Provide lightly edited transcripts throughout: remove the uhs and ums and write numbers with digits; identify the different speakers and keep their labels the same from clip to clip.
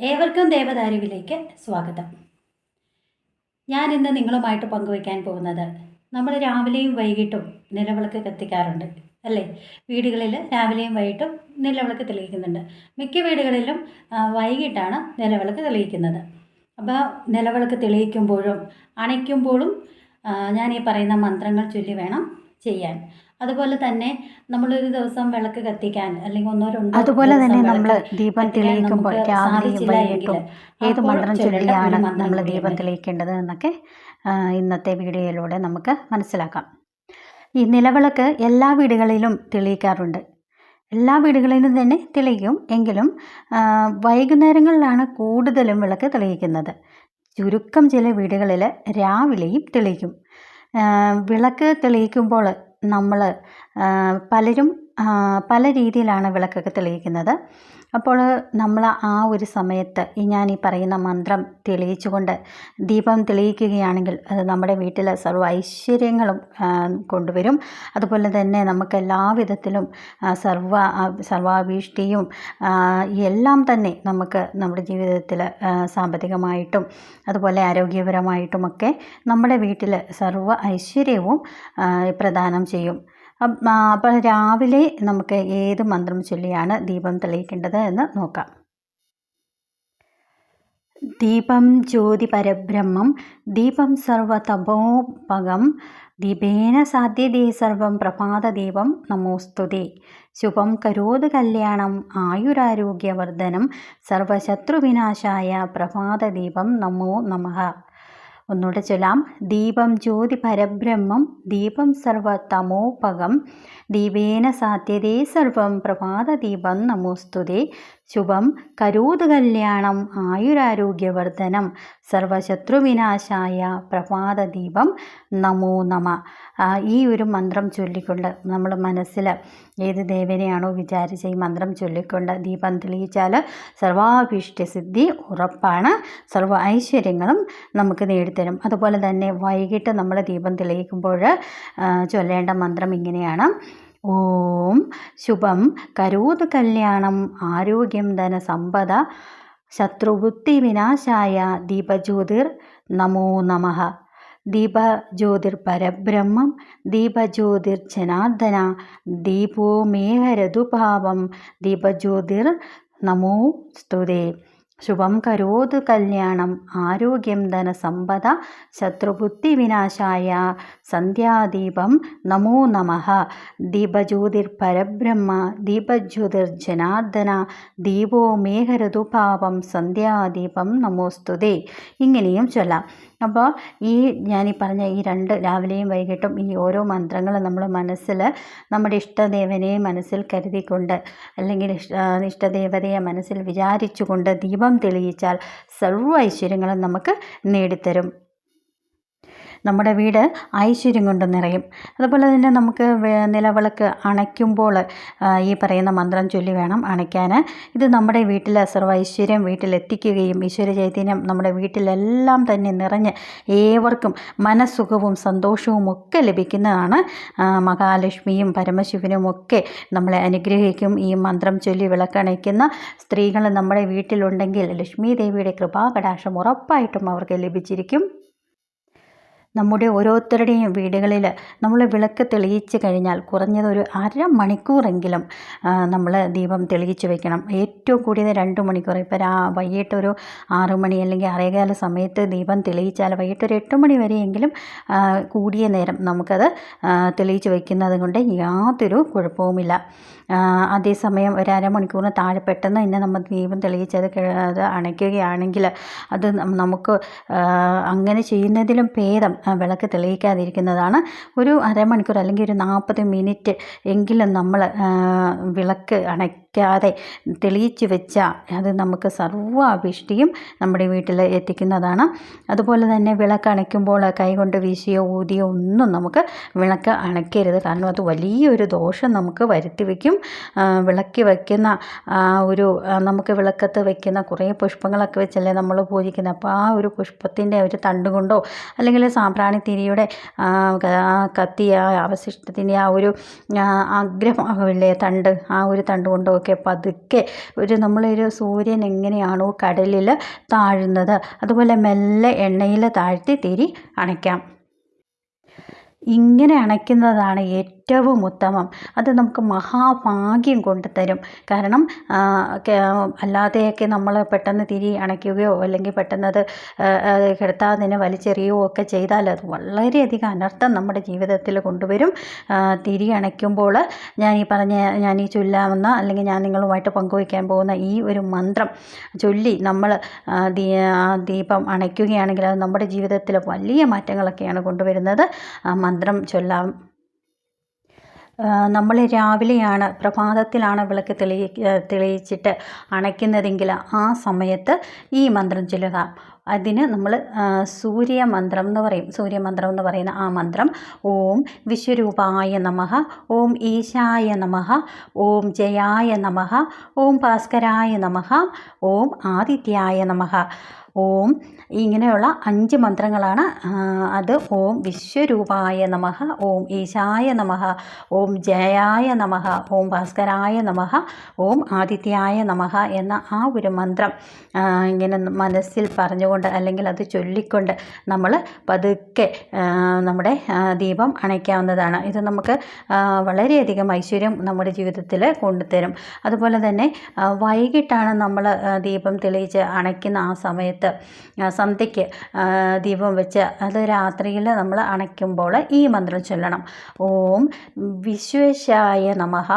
Speaker 1: ഏവർക്കും ദേവദാരുവിലേക്ക് സ്വാഗതം. ഞാൻ ഇന്ന് നിങ്ങളുമായിട്ട് പങ്കുവയ്ക്കാൻ പോകുന്നത് നമ്മൾ രാവിലെയും വൈകിട്ടും നിലവിളക്ക് കത്തിക്കാറുണ്ട് അല്ലേ? വീടുകളിൽ രാവിലെയും വൈകിട്ടും നിലവിളക്ക് തെളിയിക്കുന്നുണ്ട്. മിക്ക വീടുകളിലും വൈകിട്ടാണ് നിലവിളക്ക് തെളിയിക്കുന്നത്. അപ്പോൾ നിലവിളക്ക് തെളിയിക്കുമ്പോഴും അണയ്ക്കുമ്പോഴും ഞാൻ ഈ പറയുന്ന മന്ത്രങ്ങൾ ചൊല്ലി വേണം ചെയ്യാൻ. അതുപോലെ തന്നെ നമ്മളൊരു ദിവസം വിളക്ക് കത്തിക്കാൻ അല്ലെങ്കിൽ ഒന്നോ രണ്ടോ
Speaker 2: അതുപോലെ തന്നെ നമ്മൾ ദീപം തെളിയിക്കുമ്പോൾ രാവിലെയും വൈകിട്ടും ഏത് മന്ത്രം ചൊല്ലിയാണ് നമ്മൾ ദീപം തെളിയിക്കേണ്ടത് എന്നൊക്കെ ഇന്നത്തെ വീഡിയോയിലൂടെ നമുക്ക് മനസ്സിലാക്കാം. ഈ നിലവിളക്ക് എല്ലാ വീടുകളിലും തെളിയിക്കാറുണ്ട്. എല്ലാ വീടുകളിലും തന്നെ തെളിയിക്കും. എങ്കിലും വൈകുന്നേരങ്ങളിലാണ് കൂടുതലും വിളക്ക് തെളിയിക്കുന്നത്. ചുരുക്കം ചില വീടുകളിൽ രാവിലെയും തെളിയിക്കും. വിളക്ക് തെളിയിക്കുമ്പോൾ നമ്മൾ പലരും പല രീതിയിലാണ് വിളക്കൊക്കെ തെളിയിക്കുന്നത്. അപ്പോൾ നമ്മൾ ആ ഒരു സമയത്ത് ഞാൻ ഈ പറയുന്ന മന്ത്രം തെളിയിച്ചുകൊണ്ട് ദീപം തെളിയിക്കുകയാണെങ്കിൽ അത് നമ്മുടെ വീട്ടിൽ സർവ്വ ഐശ്വര്യങ്ങളും കൊണ്ടുവരും. അതുപോലെ തന്നെ നമുക്ക് എല്ലാവിധത്തിലും സർവാഭീഷ്ടിയും എല്ലാം തന്നെ നമുക്ക് നമ്മുടെ ജീവിതത്തിൽ സാമ്പത്തികമായിട്ടും അതുപോലെ ആരോഗ്യപരമായിട്ടുമൊക്കെ നമ്മുടെ വീട്ടിൽ സർവ്വ ഐശ്വര്യവും പ്രദാനം ചെയ്യും. അപ്പോൾ രാവിലെ നമുക്ക് ഏത് മന്ത്രം ചൊല്ലിയാണ് ദീപം തെളിയിക്കേണ്ടത് എന്ന് നോക്കാം. ദീപം ജ്യോതി പരബ്രഹ്മം ദീപം സർവതപോപകം ദീപേന സാധ്യതേ സർവം പ്രഭാതദീപം നമോസ്തുതേ ശുഭം കരോത് കല്യാണം ആയുരാരോഗ്യവർദ്ധനം സർവശത്രുവിനാശായ പ്രഭാതദീപം നമോ നമഃ. ഒന്നുകൂടെ ചൊല്ലാം. ദീപം ജ്യോതി പരബ്രഹ്മം ദീപം സർവതമോപകം ദീപേന സാധ്യതേ സർവം പ്രഭാതദീപം നമോസ്തുതേ ശുഭം കരോത് കല്യാണം ആയുരാരോഗ്യവർദ്ധനം സർവശത്രുവിനാശായ പ്രഭാതദീപം നമോ നമ. ഈ ഒരു മന്ത്രം ചൊല്ലിക്കൊണ്ട് നമ്മൾ മനസ്സിൽ ഏത് ദേവനെയാണോ വിചാരിച്ച് ഈ മന്ത്രം ചൊല്ലിക്കൊണ്ട് ദീപം തെളിയിച്ചാൽ സർവാഭീഷ്ടസിദ്ധി ഉറപ്പാണ്. സർവ്വ ഐശ്വര്യങ്ങളും നമുക്ക് നേടിത്തരും. അതുപോലെ തന്നെ വൈകിട്ട് നമ്മൾ ദീപം തെളിയിക്കുമ്പോൾ ചൊല്ലേണ്ട മന്ത്രം ഇങ്ങനെയാണ്. ഓം ശുഭം കരോത് കല്യാണം ആരോഗ്യം ധനസമ്പദ ശത്രുബുദ്ധി വിനാശായ ദീപജ്യോതിർ നമോ നമഃ. ദീപജ്യോതിർ പരബ്രഹ്മം ദീപജ്യോതിർ ജനാർദ്ദന ദീപോ മേഹരതുഭാവം ദീപജ്യോതിർ നമോ സ്തുതേ ശുഭം കരോത് കല്യാണം ആരോഗ്യം ധനസമ്പദ ശത്രുബുദ്ധി വിനാശായ സന്ധ്യാദീപം നമോ നമഃ. ദീപജ്യോതിർ പരബ്രഹ്മ ദീപജ്യോതിർ ജനാർദ്ദന ദീപോ മേഘരതുഭാവം സന്ധ്യാദീപം നമോസ്തുതേ. ഇങ്ങനെയും ചൊല്ലാം. അപ്പോൾ ഞാനീ പറഞ്ഞ ഈ രണ്ട് രാവിലെയും വൈകിട്ടും ഈ ഓരോ മന്ത്രങ്ങൾ നമ്മൾ മനസ്സിൽ നമ്മുടെ ഇഷ്ടദേവനെ മനസ്സിൽ കരുതിക്കൊണ്ട് അല്ലെങ്കിൽ ഇഷ്ടദേവതയെ മനസ്സിൽ വിചാരിച്ചുകൊണ്ട് ദീപം തെളിയിച്ചാൽ സർവ്വ ഐശ്വര്യങ്ങളും നമുക്ക് നേടിത്തരും. നമ്മുടെ വീട് ഐശ്വര്യം കൊണ്ട് നിറയും. അതുപോലെ തന്നെ നമുക്ക് നിലവിളക്ക് അണയ്ക്കുമ്പോൾ ഈ പറയുന്ന മന്ത്രം ചൊല്ലി വേണം അണയ്ക്കാൻ. ഇത് നമ്മുടെ വീട്ടിൽ സർവ്വ ഐശ്വര്യം വീട്ടിലെത്തിക്കുകയും ഈശ്വര ചൈതന്യം നമ്മുടെ വീട്ടിലെല്ലാം തന്നെ നിറഞ്ഞ് ഏവർക്കും മനസ്സുഖവും സന്തോഷവും ഒക്കെ ലഭിക്കുന്നതാണ്. മഹാലക്ഷ്മിയും പരമശിവനും ഒക്കെ നമ്മളെ അനുഗ്രഹിക്കും. ഈ മന്ത്രം ചൊല്ലി വിളക്കണയ്ക്കുന്ന സ്ത്രീകൾ നമ്മുടെ വീട്ടിലുണ്ടെങ്കിൽ ലക്ഷ്മി ദേവിയുടെ കൃപാകടാക്ഷം ഉറപ്പായിട്ടും അവർക്ക് ലഭിച്ചിരിക്കും. നമ്മുടെ ഓരോരുത്തരുടെയും വീടുകളിൽ നമ്മൾ വിളക്ക് തെളിയിച്ച് കഴിഞ്ഞാൽ കുറഞ്ഞത് ഒരു അരമണിക്കൂറെങ്കിലും നമ്മൾ ദീപം തെളിയിച്ച് വെക്കണം. ഏറ്റവും കൂടിയത് 2 മണിക്കൂർ. ഇപ്പോൾ വൈകിട്ട് ഒരു 6 മണി അല്ലെങ്കിൽ 6:15 സമയത്ത് ദീപം തെളിയിച്ചാൽ വൈകിട്ട് ഒരു 8 മണി വരെയെങ്കിലും കൂടിയ നേരം നമുക്കത് തെളിയിച്ച് വയ്ക്കുന്നത് കൊണ്ട് യാതൊരു കുഴപ്പവുമില്ല. അതേസമയം ഒരു അരമണിക്കൂറിന് താഴെ പെട്ടെന്ന് തന്നെ നമ്മൾ ദീപം തെളിയിച്ചത് അണയ്ക്കുകയാണെങ്കിൽ അത് നമുക്ക് അങ്ങനെ ചെയ്യുന്നതിലും ഭേദം വിളക്ക് തെളിയിക്കാതിരിക്കുന്നതാണ്. ഒരു അരമണിക്കൂർ അല്ലെങ്കിൽ ഒരു 40 മിനിറ്റ് എങ്കിലും നമ്മൾ വിളക്ക് അണയ്ക്കാതെ തെളിയിച്ച് വെച്ചാൽ അത് നമുക്ക് സർവ്വ അഭിഷ്ടിയും നമ്മുടെ വീട്ടിൽ എത്തിക്കുന്നതാണ്. അതുപോലെ തന്നെ വിളക്ക് അണയ്ക്കുമ്പോൾ കൈകൊണ്ട് വീശിയോ ഊതിയോ ഒന്നും നമുക്ക് വിളക്ക് അണയ്ക്കരുത്. കാരണം അത് വലിയൊരു ദോഷം നമുക്ക് വരുത്തി വയ്ക്കും. വിളക്ക് വയ്ക്കുന്ന നമുക്ക് വിളക്കത്ത് വയ്ക്കുന്ന കുറേ പുഷ്പങ്ങളൊക്കെ വെച്ചല്ലേ നമ്മൾ പൂജിക്കുന്നത്. അപ്പോൾ ആ ഒരു പുഷ്പത്തിൻ്റെ ഒരു തണ്ട് കൊണ്ടോ അല്ലെങ്കിൽ സാമ്പ്രാണിത്തിരിയുടെ കത്തിയ അവശിഷ്ടത്തിൻ്റെ ആ ഒരു അഗ്രഭാഗമില്ലേ, തണ്ട്, ആ ഒരു തണ്ട് കൊണ്ടൊക്കെ പതുക്കെ നമ്മളൊരു സൂര്യൻ എങ്ങനെയാണോ കടലിൽ താഴുന്നത് അതുപോലെ മെല്ലെ എണ്ണയിൽ താഴ്ത്തി തിരി അണയ്ക്കാം. ഇങ്ങനെ അണയ്ക്കുന്നതാണ് ഏറ്റവും ഉത്തമം. അത് നമുക്ക് മഹാഭാഗ്യം കൊണ്ടുതരും. കാരണം അല്ലാതെയൊക്കെ നമ്മൾ പെട്ടെന്ന് തിരി അണയ്ക്കുകയോ അല്ലെങ്കിൽ പെട്ടെന്ന് അത് കിടത്താതിനെ വലിച്ചെറിയുകയോ ഒക്കെ ചെയ്താൽ അത് വളരെയധികം അനർത്ഥം നമ്മുടെ ജീവിതത്തിൽ കൊണ്ടുവരും. തിരി അണയ്ക്കുമ്പോൾ ഞാൻ ഈ ചൊല്ലാവുന്ന അല്ലെങ്കിൽ ഞാൻ നിങ്ങളുമായിട്ട് പങ്കുവയ്ക്കാൻ പോകുന്ന ഈ ഒരു മന്ത്രം ചൊല്ലി നമ്മൾ ദീപം അണയ്ക്കുകയാണെങ്കിൽ അത് നമ്മുടെ ജീവിതത്തിൽ വലിയ മാറ്റങ്ങളൊക്കെയാണ് കൊണ്ടുവരുന്നത്. മന്ത്രം ചൊല്ലാം. നമ്മൾ രാവിലെയാണ്, പ്രഭാതത്തിലാണ് വിളക്ക് തെളിയിച്ചിട്ട് അണയ്ക്കുന്നതെങ്കിൽ ആ സമയത്ത് ഈ മന്ത്രം ചൊല്ലുക. അതിന് നമ്മൾ സൂര്യമന്ത്രം എന്ന് പറയും. സൂര്യമന്ത്രം എന്ന് പറയുന്ന ആ മന്ത്രം: ഓം വിശ്വരൂപായ നമഃ, ഓം ഈശായ നമഃ, ഓം ജയായ നമഃ, ഓം ഭാസ്കരായ നമഃ, ഓം ആദിത്യായ നമഃ. ഓം ഇങ്ങനെയുള്ള 5 മന്ത്രങ്ങളാണ്. അത് ഓം വിശ്വരൂപായ നമഃ, ഓം ഈശായ നമഃ, ഓം ജയായ നമഃ, ഓം ഭാസ്കരായ നമഃ, ഓം ആദിത്യായ നമഃ എന്ന ആ ഒരു മന്ത്രം ഇങ്ങനെ മനസ്സിൽ പറഞ്ഞുകൊണ്ട് അല്ലെങ്കിൽ അത് ചൊല്ലിക്കൊണ്ട് നമ്മൾ പതുക്കെ നമ്മുടെ ദീപം അണയ്ക്കാവുന്നതാണ്. ഇത് നമുക്ക് വളരെയധികം ഐശ്വര്യം നമ്മുടെ ജീവിതത്തിൽ കൊണ്ടുതരും. അതുപോലെ തന്നെ വൈകിട്ടാണ് നമ്മൾ ദീപം തെളിയിച്ച് അണയ്ക്കുന്ന ആ സമയത്ത് സന്ധ്യയ്ക്ക് ദീപം വെച്ച് അത് രാത്രിയിൽ നമ്മൾ അണയ്ക്കുമ്പോൾ ഈ മന്ത്രം ചൊല്ലണം: ഓം വിശ്വേശായ നമഃ,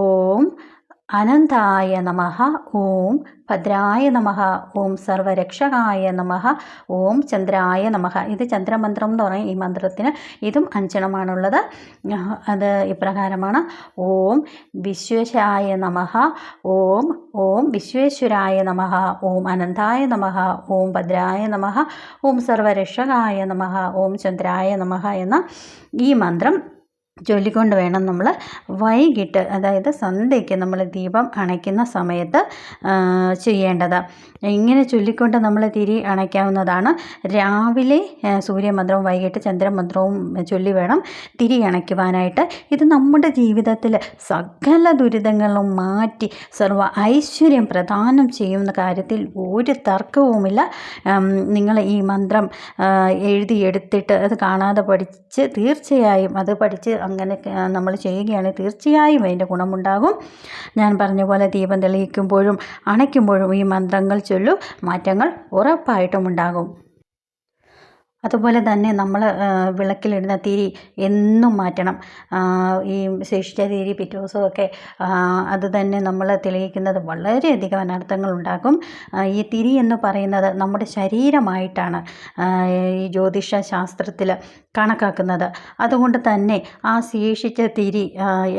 Speaker 2: ഓം അനന്തായ നമഃ, ഓം ഭദ്രായ നമഃ, ഓം സർവരക്ഷകായ നമഃ, ഓം ചന്ദ്രായ നമഃ. ഇത് ചന്ദ്രമന്ത്രം എന്ന് പറയും ഈ മന്ത്രത്തിന്. ഇതും 5 എണ്ണമാണുള്ളത്. അത് ഇപ്രകാരമാണ്: ഓം വിശ്വേശായ നമഃ, ഓം വിശ്വേശ്വരായ നമഃ, ഓം അനന്തായ നമഃ, ഓം ഭദ്രായ നമഃ, ഓം സർവരക്ഷകായ നമഃ, ഓം ചന്ദ്രായ നമഃ എന്ന ഈ മന്ത്രം ചൊല്ലിക്കൊണ്ട് വേണം നമ്മൾ വൈകിട്ട്, അതായത് സന്ധ്യയ്ക്ക് നമ്മൾ ദീപം അണയ്ക്കുന്ന സമയത്ത് ചെയ്യേണ്ടത്. ഇങ്ങനെ ചൊല്ലിക്കൊണ്ട് നമ്മൾ തിരി അണയ്ക്കാവുന്നതാണ്. രാവിലെ സൂര്യമന്ത്രവും വൈകിട്ട് ചന്ദ്രമന്ത്രവും ചൊല്ലി വേണം തിരി അണയ്ക്കുവാനായിട്ട്. ഇത് നമ്മുടെ ജീവിതത്തിൽ സകല ദുരിതങ്ങളും മാറ്റി സർവ്വ ഐശ്വര്യം പ്രദാനം ചെയ്യുന്ന കാര്യത്തിൽ ഒരു തർക്കവുമില്ല. നിങ്ങൾ ഈ മന്ത്രം എഴുതിയെടുത്തിട്ട് അത് കാണാതെ പഠിച്ച് തീർച്ചയായും അത് പഠിച്ച് അങ്ങനെ നമ്മൾ ചെയ്യുകയാണെങ്കിൽ തീർച്ചയായും അതിൻ്റെ ഗുണമുണ്ടാകും. ഞാൻ പറഞ്ഞ പോലെ ദീപം തെളിയിക്കുമ്പോഴും അണയ്ക്കുമ്പോഴും ഈ മന്ത്രങ്ങൾ ചൊല്ലു, മാറ്റങ്ങൾ ഉറപ്പായിട്ടും ഉണ്ടാകും. അതുപോലെ തന്നെ നമ്മൾ വിളക്കിലിടുന്ന തിരി എന്നും മാറ്റണം. ഈ ശേഷിച്ച തിരി പിറ്റേ ദിവസമൊക്കെ അത് തന്നെ നമ്മൾ തെളിയിക്കുന്നത് വളരെയധികം അനർത്ഥങ്ങൾ ഉണ്ടാക്കും. ഈ തിരി എന്ന് പറയുന്നത് നമ്മുടെ ശരീരമായിട്ടാണ് ഈ ജ്യോതിഷ ശാസ്ത്രത്തിൽ കണക്കാക്കുന്നത്. അതുകൊണ്ട് തന്നെ ആ ശേഷിച്ച തിരി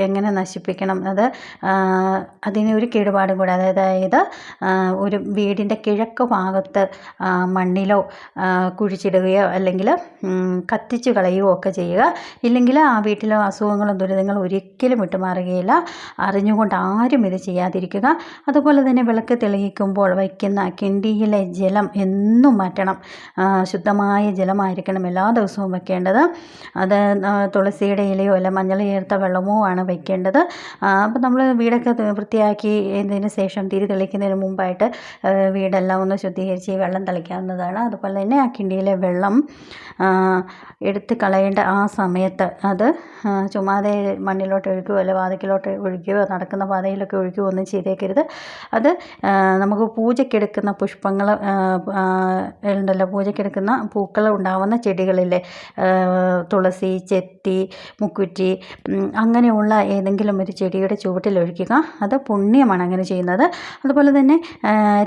Speaker 2: എങ്ങനെ നശിപ്പിക്കണം, അതിനൊരു കേടുപാടും കൂടെ, അതായത് ഒരു വീടിൻ്റെ കിഴക്ക് ഭാഗത്ത് മണ്ണിലോ കുഴിച്ചിടുകയോ അല്ലെങ്കിൽ കത്തിച്ചു കളയുകയോ ഒക്കെ ചെയ്യുക. ഇല്ലെങ്കിൽ ആ വീട്ടിലെ അസുഖങ്ങളും ദുരിതങ്ങളും ഒരിക്കലും വിട്ടുമാറുകയില്ല. അറിഞ്ഞുകൊണ്ട് ആരും ഇത് ചെയ്യാതിരിക്കുക. അതുപോലെ തന്നെ വിളക്ക് തെളിയിക്കുമ്പോൾ വയ്ക്കുന്ന കിണ്ടിയിലെ ജലം എന്നും മാറ്റണം. ശുദ്ധമായ ജലമായിരിക്കണം എല്ലാ ദിവസവും വയ്ക്കേണ്ടത്. അത് തുളസിയുടെ ഇലയോ അല്ല മഞ്ഞൾ ചേർത്ത വെള്ളമോ ആണ് വയ്ക്കേണ്ടത്. അപ്പോൾ നമ്മൾ വീടൊക്കെ വൃത്തിയാക്കി ഇതിന് ശേഷം തിരി തെളിക്കുന്നതിന് മുമ്പായിട്ട് വീടെല്ലാം ഒന്ന് ശുദ്ധീകരിച്ച് വെള്ളം തളിക്കാവുന്നതാണ്. അതുപോലെ തന്നെ ആ കിണ്ടിയിലെ വെള്ളം എടുത്ത് കളയേണ്ട ആ സമയത്ത് അത് ചുമ്മാതെ മണ്ണിലോട്ട് ഒഴുകുകയോ അല്ല വാതിക്കലോട്ട് ഒഴുകുകയോ നടക്കുന്ന പാതയിലൊക്കെ ഒഴുകുകയോ ഒന്നും ചെയ്തേക്കരുത്. അത് നമുക്ക് പൂജയ്ക്കെടുക്കുന്ന പുഷ്പങ്ങൾ ഉണ്ടല്ലോ, പൂജയ്ക്കെടുക്കുന്ന പൂക്കൾ ഉണ്ടാവുന്ന ചെടികളിലെ തുളസി, ചെത്തി, മുക്കുറ്റി അങ്ങനെയുള്ള ഏതെങ്കിലും ഒരു ചെടിയുടെ ചുവട്ടിൽ ഒഴിക്കുക. അത് പുണ്യമാണ് അങ്ങനെ ചെയ്യുന്നത്. അതുപോലെ തന്നെ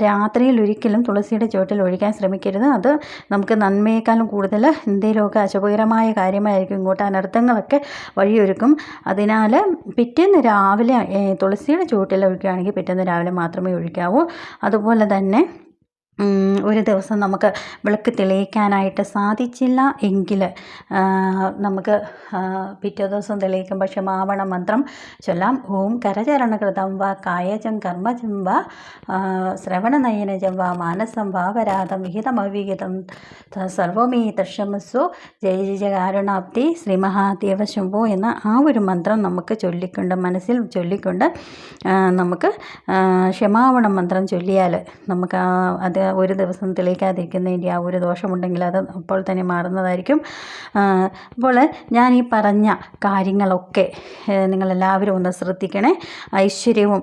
Speaker 2: രാത്രിയിൽ ഒരിക്കലും തുളസിയുടെ ചുവട്ടിൽ ഒഴിക്കാൻ ശ്രമിക്കരുത്. അത് നമുക്ക് നന്മയേക്കാളും കൂടുതൽ എന്തെങ്കിലുമൊക്കെ അശുഭകരമായ കാര്യമായിരിക്കും, ഇങ്ങോട്ട് അനർത്ഥങ്ങളൊക്കെ വഴിയൊരുക്കും. അതിനാൽ പിറ്റേന്ന് രാവിലെ തുളസിയുടെ ചുവട്ടിൽ ഒഴിക്കുകയാണെങ്കിൽ പിറ്റേന്ന് രാവിലെ മാത്രമേ ഒഴിക്കാവൂ. അതുപോലെ തന്നെ ഒരു ദിവസം നമുക്ക് വിളക്ക് തെളിയിക്കാനായിട്ട് സാധിച്ചില്ല എങ്കിൽ നമുക്ക് പിറ്റേ ദിവസം തെളിയിക്കുമ്പോൾ ക്ഷമാപണ മന്ത്രം ചൊല്ലാം. ഓം കരചരണകൃതം വാ കായജം കർമ്മജം വാ ശ്രവണനയനജം വാ മാനസം വാപരാധം വിഹിതമവിഹിതം സർവമേ തക്ഷമസ്സു ജയ ജയ കാരുണാബ്ദി ശ്രീ മഹാദേവ ശംഭോ എന്ന ആ ഒരു മന്ത്രം നമുക്ക് ചൊല്ലിക്കൊണ്ട് മനസ്സിൽ ചൊല്ലിക്കൊണ്ട് നമുക്ക് ക്ഷമാപണ മന്ത്രം ചൊല്ലിയാൽ നമുക്ക് അത് ഒരു ദിവസം തെളിയിക്കാതിരിക്കുന്നതിൻ്റെ ആ ഒരു ദോഷമുണ്ടെങ്കിൽ അത് അപ്പോൾ തന്നെ മാറുന്നതായിരിക്കും. അപ്പോൾ ഞാൻ ഈ പറഞ്ഞ കാര്യങ്ങളൊക്കെ നിങ്ങളെല്ലാവരും ഒന്ന് ശ്രദ്ധിക്കണേ. ഐശ്വര്യവും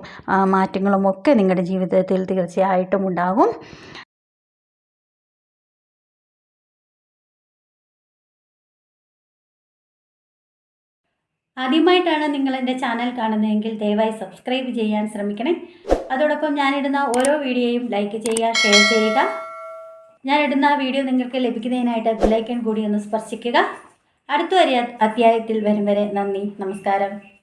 Speaker 2: മാറ്റങ്ങളും ഒക്കെ നിങ്ങളുടെ ജീവിതത്തിൽ തീർച്ചയായിട്ടും ഉണ്ടാകും.
Speaker 1: ആദ്യമായിട്ടാണ് നിങ്ങൾ എൻ്റെ ചാനൽ കാണുന്നതെങ്കിൽ ദയവായി സബ്സ്ക്രൈബ് ചെയ്യാൻ ശ്രമിക്കണേ. അതോടൊപ്പം ഞാനിടുന്ന ഓരോ വീഡിയോയും ലൈക്ക് ചെയ്യുക, ഷെയർ ചെയ്യുക. ഞാനിടുന്ന വീഡിയോ നിങ്ങൾക്ക് ലഭിക്കുന്നതിനായിട്ട് ബെല്ലൈക്കൺ കൂടി ഒന്ന് സ്പർശിക്കുക. അടുത്ത ഒരു അധ്യായത്തിൽ വരും വരെ നന്ദി, നമസ്കാരം.